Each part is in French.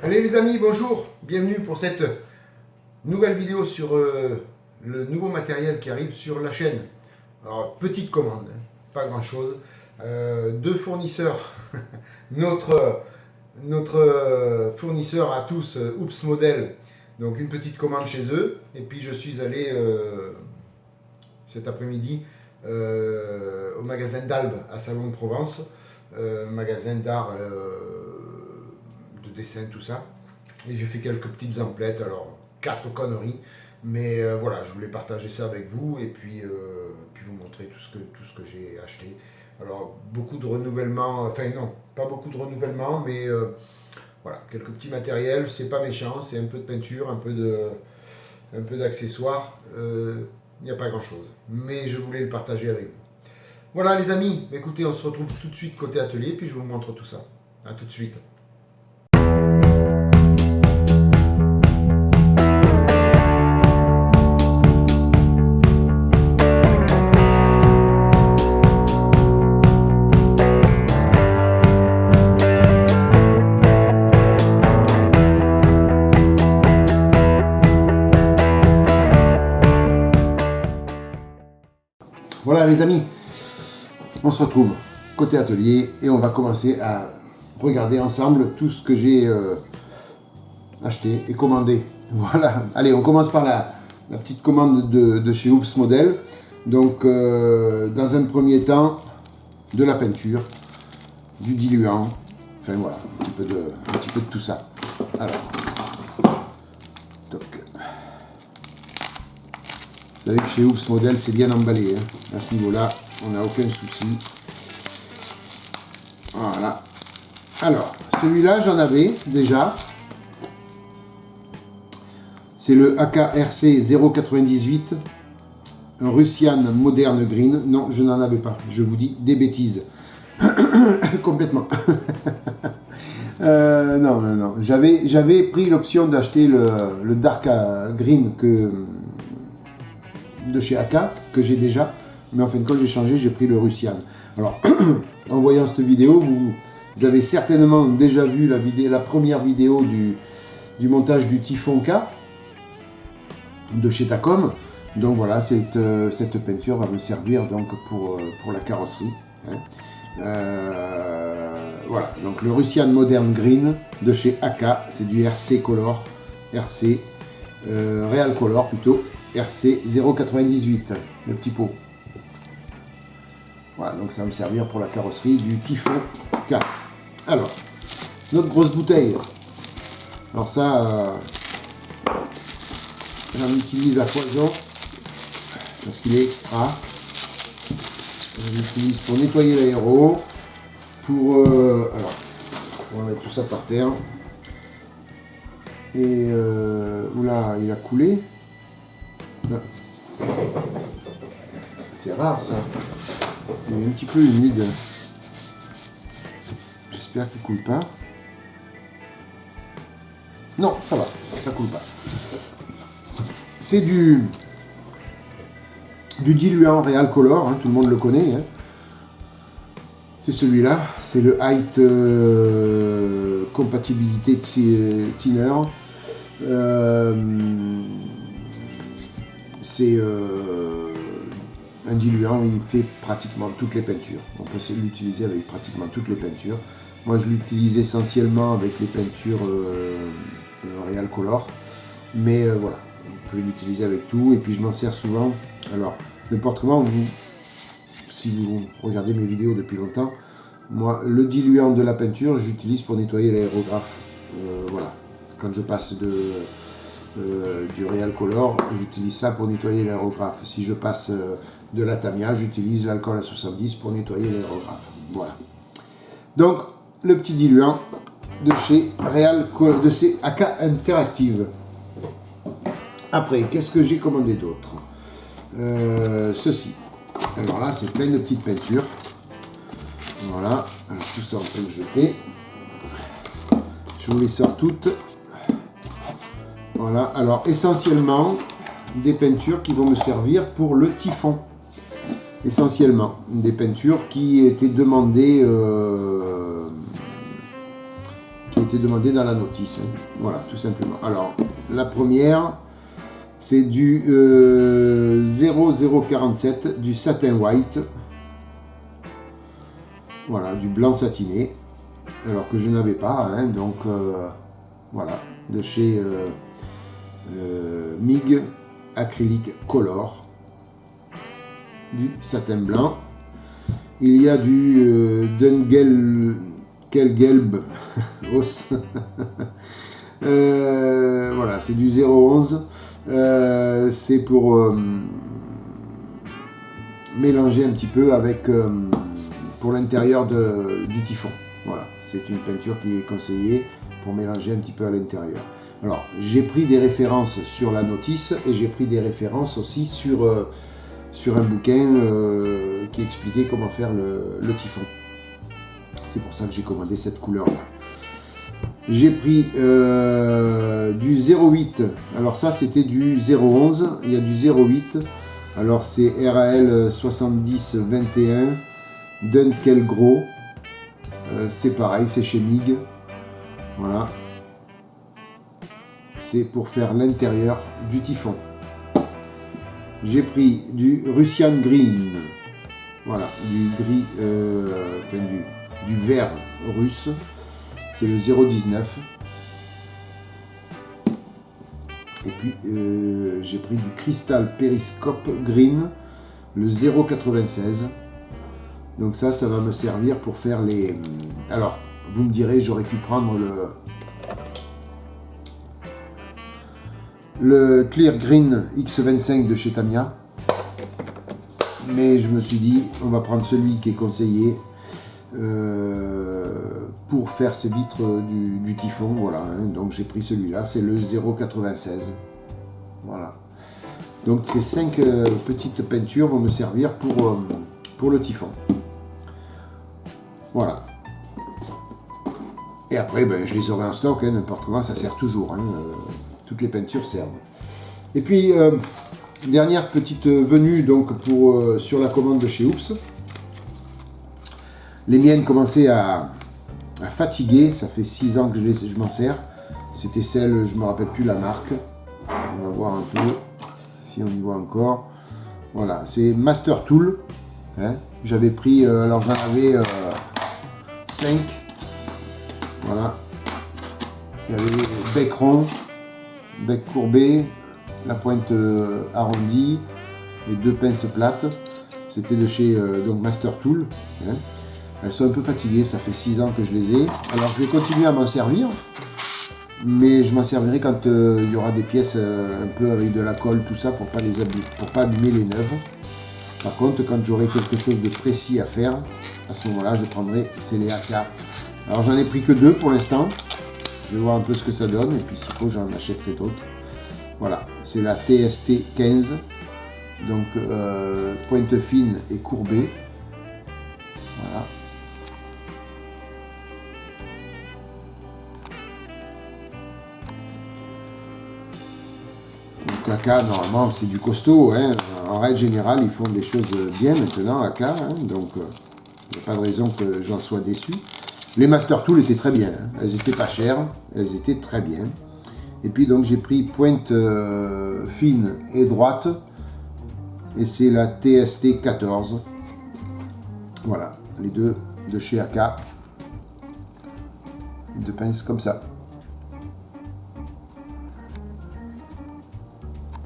Allez les amis, bonjour, bienvenue pour cette nouvelle vidéo sur le nouveau matériel qui arrive sur la chaîne. Alors petite commande, hein, pas grand chose. Deux fournisseurs, notre fournisseur à tous, Oops Model, donc une petite commande chez eux. Et puis je suis allé cet après-midi au magasin d'Albe à Salon de Provence, magasin d'art de dessin, tout ça. Et j'ai fait quelques petites emplettes, alors 4 conneries, mais voilà, je voulais partager ça avec vous et puis vous montrer tout ce que j'ai acheté. Alors beaucoup de renouvellement, enfin non, pas beaucoup de renouvellement, mais voilà, quelques petits matériels, c'est pas méchant, c'est un peu de peinture, un peu d'accessoires, il n'y a pas grand chose, mais je voulais le partager avec vous. Voilà les amis, écoutez, on se retrouve tout de suite côté atelier, puis je vous montre tout ça. A tout de suite. Voilà les amis, on se retrouve côté atelier et on va commencer à regarder ensemble tout ce que j'ai acheté et commandé. Voilà, allez, on commence par la petite commande de chez Oops Model. Donc dans un premier temps, de la peinture, du diluant, enfin voilà, un petit peu de tout ça. Alors, toc. Vous savez que chez Oops Model, c'est bien emballé. Hein. À ce niveau-là, on n'a aucun souci. Voilà. Alors, celui-là, j'en avais déjà. C'est le AKRC 098. Un Russian Modern Green. Non, je n'en avais pas. Je vous dis des bêtises. Complètement. Non. J'avais pris l'option d'acheter le Dark Green de chez AK, que j'ai déjà, mais en fin de compte j'ai changé, j'ai pris le Russian. Alors, en voyant cette vidéo, vous avez certainement déjà vu la première vidéo du montage du Typhon K de chez Tacom. Donc voilà, cette peinture va me servir donc pour la carrosserie. Hein. Voilà, donc le Russian Modern Green de chez AK, c'est du RC Color, Real Color plutôt. RC 098, le petit pot. Voilà, donc ça va me servir pour la carrosserie du Typhon K. Alors, notre grosse bouteille. Alors ça, j'en utilise à foison parce qu'il est extra. Je l'utilise pour nettoyer l'aéro. Alors, on va mettre tout ça par terre. Et oula, il a coulé. C'est rare ça. Il est un petit peu humide. J'espère qu'il coule pas. Non, ça va, ça coule pas. C'est du diluant Real Color, hein, tout le monde le connaît. Hein. C'est celui-là, c'est le Height Compatibilité Thinner. C'est un diluant, il fait pratiquement toutes les peintures. On peut l'utiliser avec pratiquement toutes les peintures. Moi, je l'utilise essentiellement avec les peintures Real Color. Mais voilà, on peut l'utiliser avec tout. Et puis, je m'en sers souvent. Alors, n'importe comment, si vous regardez mes vidéos depuis longtemps, moi, le diluant de la peinture, j'utilise pour nettoyer l'aérographe. Voilà, quand je passe du Real Color, j'utilise ça pour nettoyer l'aérographe. Si je passe de la Tamiya, j'utilise l'alcool à 70 pour nettoyer l'aérographe. Voilà. Donc, le petit diluant de chez AK Interactive. Après, qu'est-ce que j'ai commandé d'autre? Ceci. Alors là, c'est plein de petites peintures. Voilà. Alors, tout ça, on peut le jeter. Je vous les sors toutes. Voilà, alors essentiellement des peintures qui vont me servir pour le Typhon. Essentiellement, des peintures qui étaient demandées été demandées dans la notice. Hein. Voilà, tout simplement. Alors, la première, c'est du 0047, du satin white. Voilà, du blanc satiné. Alors que je n'avais pas, hein, donc voilà, de chez MIG Acrylic Color. Du satin blanc. Il y a du Kelgelb os. Voilà, c'est du 011. C'est pour mélanger un petit peu avec pour l'intérieur du typhon. Voilà, c'est une peinture qui est conseillée pour mélanger un petit peu à l'intérieur. Alors, j'ai pris des références sur la notice et j'ai pris des références aussi sur un bouquin qui expliquait comment faire le typhon. C'est pour ça que j'ai commandé cette couleur-là. J'ai pris du 08. Alors ça, c'était du 011. Il y a du 08. Alors c'est RAL 7021 Dunkelgros. C'est pareil, c'est chez MIG. Voilà. C'est pour faire l'intérieur du typhon. J'ai pris du Russian Green. Voilà, du gris, du vert russe. C'est le 019. Et puis j'ai pris du Crystal Periscope Green, le 096. Donc ça va me servir pour faire les... Alors, vous me direz, j'aurais pu prendre le Clear Green X25 de chez Tamiya. Mais je me suis dit, on va prendre celui qui est conseillé pour faire ces vitres du typhon. Voilà, hein. Donc j'ai pris celui-là, c'est le 096. Voilà. Donc ces 5 petites peintures vont me servir pour le typhon. Voilà. Et après, ben, je les aurai en stock, hein, n'importe comment, ça sert toujours. Hein, toutes les peintures servent. Et puis, dernière petite venue donc sur la commande de chez Oops. Les miennes commençaient à fatiguer, ça fait 6 ans que je m'en sers. C'était celle, je ne me rappelle plus la marque. On va voir un peu si on y voit encore. Voilà, c'est Master Tool. Hein. J'avais pris, alors j'en avais 5. Voilà. Il y avait bec rond, bec courbé, la pointe arrondie et 2 pinces plates. C'était de chez donc Master Tool. Hein. Elles sont un peu fatiguées, ça fait 6 ans que je les ai. Alors je vais continuer à m'en servir, mais je m'en servirai quand il y aura des pièces un peu avec de la colle, tout ça, pour pas abîmer les neuves. Par contre, quand j'aurai quelque chose de précis à faire, à ce moment-là, je prendrai les AK. Alors j'en ai pris que 2 pour l'instant. Je vais voir un peu ce que ça donne, et puis s'il faut, j'en achèterai d'autres. Voilà, c'est la TST 15, donc pointe fine et courbée. Voilà. Donc AK, normalement, c'est du costaud. Hein. En règle générale, ils font des choses bien maintenant, AK. Hein. Donc, il n'y a pas de raison que j'en sois déçu. Les Master Tool étaient très bien. Hein. Elles étaient pas chères. Elles étaient très bien. Et puis, donc, j'ai pris pointe fine et droite. Et c'est la TST 14. Voilà, les deux de chez AK. 2 pinces comme ça.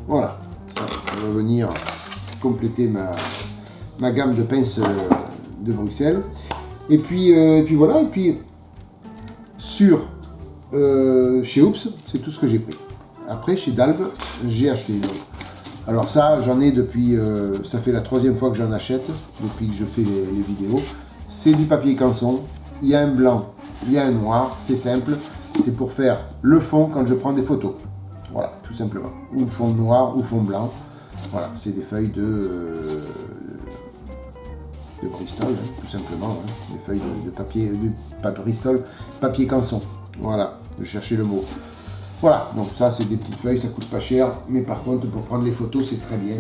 Voilà, ça va venir compléter ma gamme de pinces de Bruxelles. Et puis voilà, et puis chez Oops, c'est tout ce que j'ai pris. Après, chez Dalve, j'ai acheté une autre. Alors ça, j'en ai depuis, ça fait la 3e fois que j'en achète, depuis que je fais les vidéos. C'est du papier canson, il y a un blanc, il y a un noir, c'est simple. C'est pour faire le fond quand je prends des photos. Voilà, tout simplement. Ou fond noir ou fond blanc. Voilà, c'est des feuilles de Bristol, hein, tout simplement. Hein, des feuilles de papier, Bristol, papier canson. Voilà, je cherchais le mot. Voilà, donc ça c'est des petites feuilles, ça coûte pas cher. Mais par contre, pour prendre les photos, c'est très bien.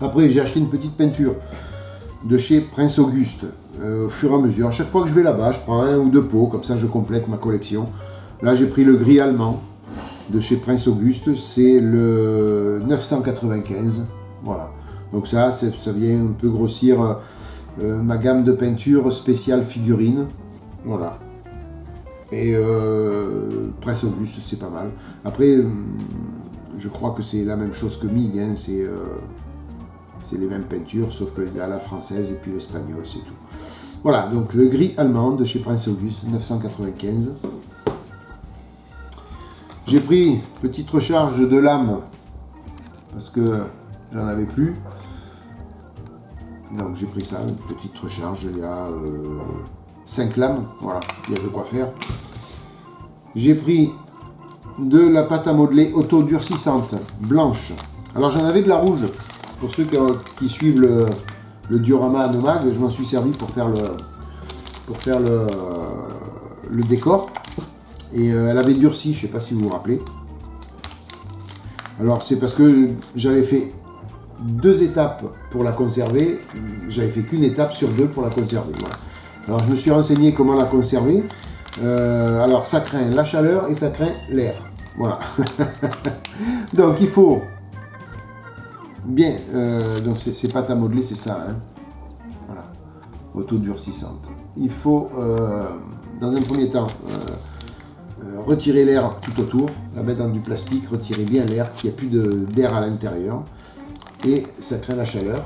Après, j'ai acheté une petite peinture de chez Prince Auguste. Au fur et à mesure, à chaque fois que je vais là-bas, je prends 1 ou 2 pots, comme ça je complète ma collection. Là j'ai pris le gris allemand de chez Prince Auguste, c'est le 995, voilà. Donc ça vient un peu grossir ma gamme de peinture spéciale figurine, voilà. Et Prince Auguste, c'est pas mal. Après, je crois que c'est la même chose que MIG, hein, c'est les mêmes peintures, sauf qu'il y a la française et puis l'espagnol, c'est tout. Voilà, donc le gris allemand de chez Prince Auguste, 995. J'ai pris petite recharge de lames, parce que j'en avais plus. Donc j'ai pris ça, une petite recharge, il y a 5 lames, voilà, il y a de quoi faire. J'ai pris de la pâte à modeler auto-durcissante, blanche. Alors j'en avais de la rouge, pour ceux qui suivent le diorama Anomag, je m'en suis servi pour faire le décor. Et elle avait durci, je ne sais pas si vous vous rappelez. Alors c'est parce que j'avais fait 2 étapes pour la conserver, j'avais fait qu'une étape sur 2 pour la conserver. Voilà. Alors je me suis renseigné comment la conserver. Alors ça craint la chaleur et ça craint l'air. Voilà. Donc il faut bien, donc c'est pâte à modeler, c'est ça. Hein. Voilà. Auto-durcissante. Il faut, dans un premier temps, retirer l'air tout autour, la mettre dans du plastique, retirer bien l'air, qu'il n'y ait plus d'air à l'intérieur. Et ça craint la chaleur,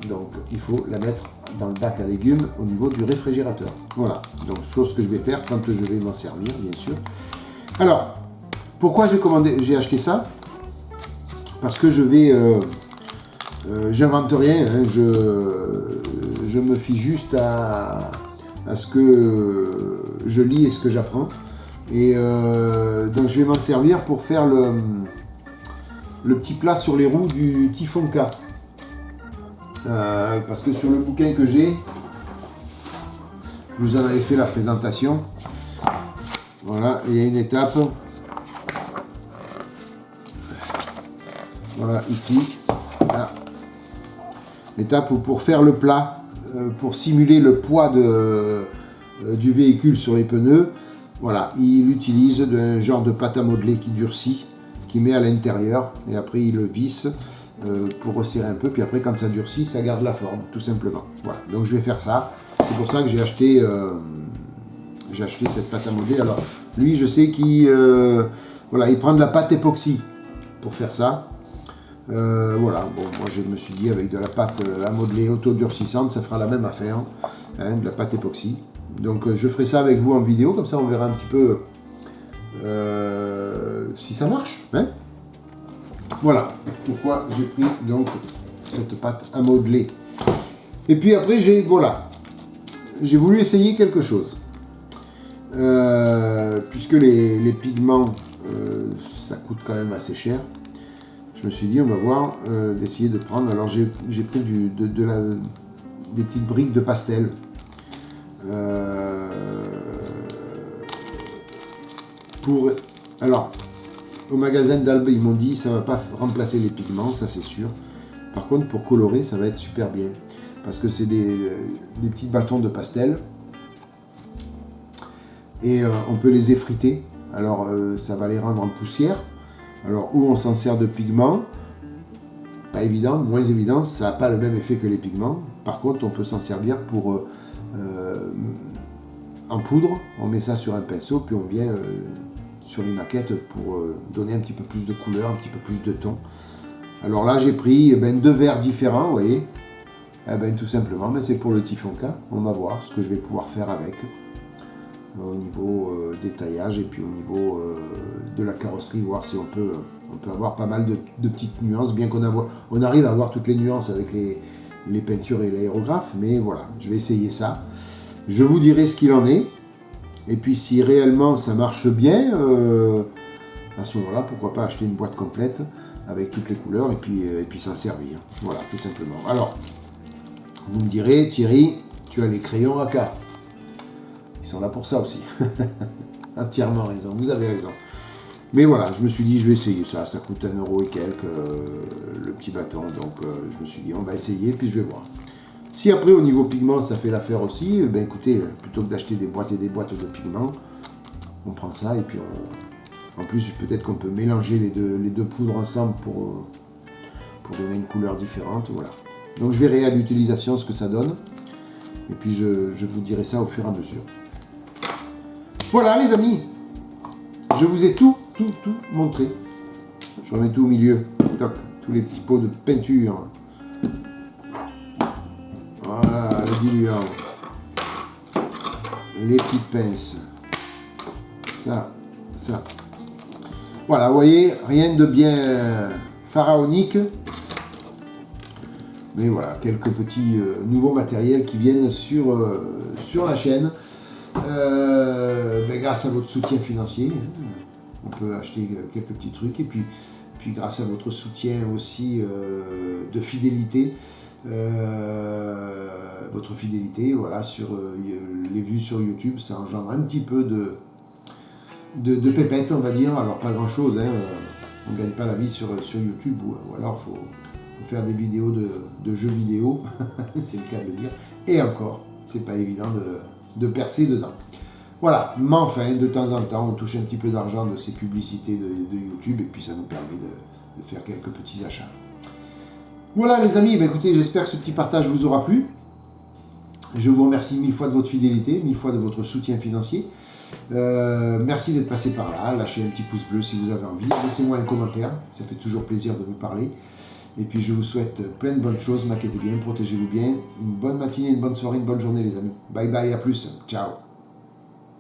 donc il faut la mettre dans le bac à légumes au niveau du réfrigérateur. Voilà, donc chose que je vais faire quand je vais m'en servir, bien sûr. Alors, pourquoi j'ai acheté ça? Parce que je vais, j'invente rien, hein, je me fie juste à ce que je lis et ce que j'apprends. Et donc je vais m'en servir pour faire le petit plat sur les roues du Tifonka. Parce que sur le bouquin que j'ai, je vous en avais fait la présentation. Voilà, et il y a une étape. Voilà, ici. Voilà. L'étape où pour faire le plat, pour simuler le poids du véhicule sur les pneus, voilà, il utilise un genre de pâte à modeler qui durcit, qui met à l'intérieur, et après il le visse pour resserrer un peu, puis après quand ça durcit, ça garde la forme, tout simplement. Voilà, donc je vais faire ça. C'est pour ça que j'ai acheté cette pâte à modeler. Alors lui, je sais qu'il voilà, il prend de la pâte époxy pour faire ça. Voilà, bon, moi je me suis dit avec de la pâte à modeler auto-durcissante, ça fera la même affaire, hein, de la pâte époxy. Donc je ferai ça avec vous en vidéo, comme ça on verra un petit peu si ça marche. Hein. Voilà pourquoi j'ai pris donc cette pâte à modeler. Et puis après j'ai voulu essayer quelque chose. Puisque les pigments ça coûte quand même assez cher. Je me suis dit on va voir d'essayer de prendre. Alors j'ai pris des petites briques de pastel. Alors au magasin d'Albe ils m'ont dit ça va pas remplacer les pigments, ça c'est sûr. Par contre pour colorer ça va être super bien parce que c'est des petits bâtons de pastel et on peut les effriter. Alors ça va les rendre en poussière. Alors où on s'en sert de pigments, pas évident, moins évident, ça n'a pas le même effet que les pigments. Par contre on peut s'en servir pour en poudre, on met ça sur un pinceau, puis on vient sur les maquettes pour donner un petit peu plus de couleur, un petit peu plus de ton. Alors là j'ai pris 2 verres différents, vous voyez, tout simplement, mais c'est pour le Tifonka, on va voir ce que je vais pouvoir faire avec, au niveau détaillage et puis au niveau de la carrosserie, voir si on peut avoir pas mal de petites nuances, bien on arrive à avoir toutes les nuances avec les peintures et l'aérographe, mais voilà, je vais essayer ça. Je vous dirai ce qu'il en est. Et puis si réellement ça marche bien, à ce moment-là, pourquoi pas acheter une boîte complète avec toutes les couleurs et puis s'en servir. Voilà, tout simplement. Alors, vous me direz, Thierry, tu as les crayons AK. Ils sont là pour ça aussi. Entièrement raison, vous avez raison. Mais voilà, je me suis dit, je vais essayer ça. Ça coûte 1 € et quelques, le petit bâton. Donc je me suis dit, on va essayer, puis je vais voir. Si après au niveau pigment ça fait l'affaire aussi, ben écoutez, plutôt que d'acheter des boîtes et des boîtes de pigments, on prend ça et puis en plus peut-être qu'on peut mélanger les deux poudres ensemble pour donner une couleur différente, voilà. Donc je verrai à l'utilisation ce que ça donne et puis je vous dirai ça au fur et à mesure. Voilà les amis, je vous ai tout montré. Je remets tout au milieu, toc, tous les petits pots de peinture. Voilà, le diluant. Les petites pinces. Ça. Voilà, vous voyez, rien de bien pharaonique. Mais voilà, quelques petits nouveaux matériels qui viennent sur la chaîne. Grâce à votre soutien financier, on peut acheter quelques petits trucs. Et puis grâce à votre soutien aussi de fidélité, votre fidélité, voilà, sur les vues sur YouTube, ça engendre un petit peu de pépettes, on va dire. Alors pas grand chose, hein, on ne gagne pas la vie sur YouTube, ou alors il faut faire des vidéos de jeux vidéo, c'est le cas de le dire, et encore, c'est pas évident de percer dedans. Voilà, mais enfin, de temps en temps, on touche un petit peu d'argent de ces publicités de YouTube, et puis ça nous permet de faire quelques petits achats. Voilà les amis, écoutez, j'espère que ce petit partage vous aura plu. Je vous remercie 1000 fois de votre fidélité, 1000 fois de votre soutien financier. Merci d'être passé par là, lâchez un petit pouce bleu si vous avez envie, laissez-moi un commentaire, ça fait toujours plaisir de vous parler. Et puis je vous souhaite plein de bonnes choses, maquettez bien, protégez-vous bien, une bonne matinée, une bonne soirée, une bonne journée les amis. Bye bye, à plus, ciao.